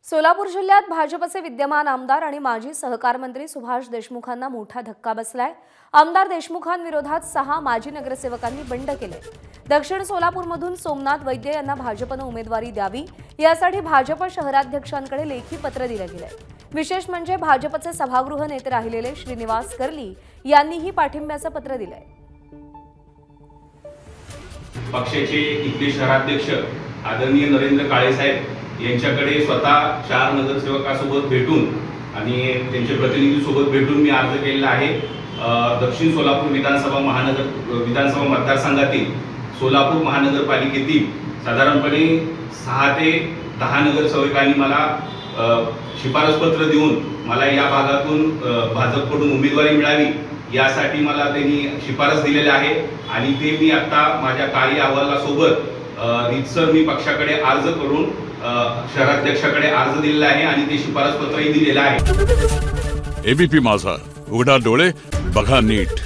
सोलापूर जिल्ह्यात भाजपचे विद्यमान आमदार आणि माजी सहकार मंत्री सुभाष देशमुखांना मोठा धक्का बसलाय। आमदार देशमुखांविरोधात 6 माजी नगरसेवकांनी बंड केले। दक्षिण सोलापूरमधून सोमनाथ वैद्य यांना भाजपने उमेदवारी द्यावी यासाठी भाजप शहराध्यक्षांकडे लेखी पत्र दिले गेले। विशेष म्हणजे भाजपचे सभागृह नेते राहिलेले श्रीनिवास कर्ली यांनीही पाठिंब्याचे पत्र दिले। पक्षाचे इथले शहराध्यक्ष आदरणीय नरेंद्र काळे साहेब यांच्याकडे स्वतः 4 नगरसेवकांसोबत भेटून आणि त्यांच्या प्रतिनिधीसोबत भेटून मी अर्ज केलेला आहे। दक्षिण सोलापूर विधानसभा मतदारसंघातील सोलापूर महानगरपालिकेतील साधारणपणे 6 ते 10 नगरसेवकांनी मला शिफारस पत्र देऊन मला या भागातून भाजपकडून उमेदवारी मिळावी यासाठी मला त्यांनी शिफारस दिलेली आहे आणि ते मी आता माझ्या कार्य अहवालासोबत रीतसर मी पक्षाकडे अर्ज करून शहराध्यक्षाकडे अर्ज दिलेला आहे आणि ते शिफारस पत्रही दिलेलं आहे। एबीपी माझा, उघडा डोळे बघा नीट।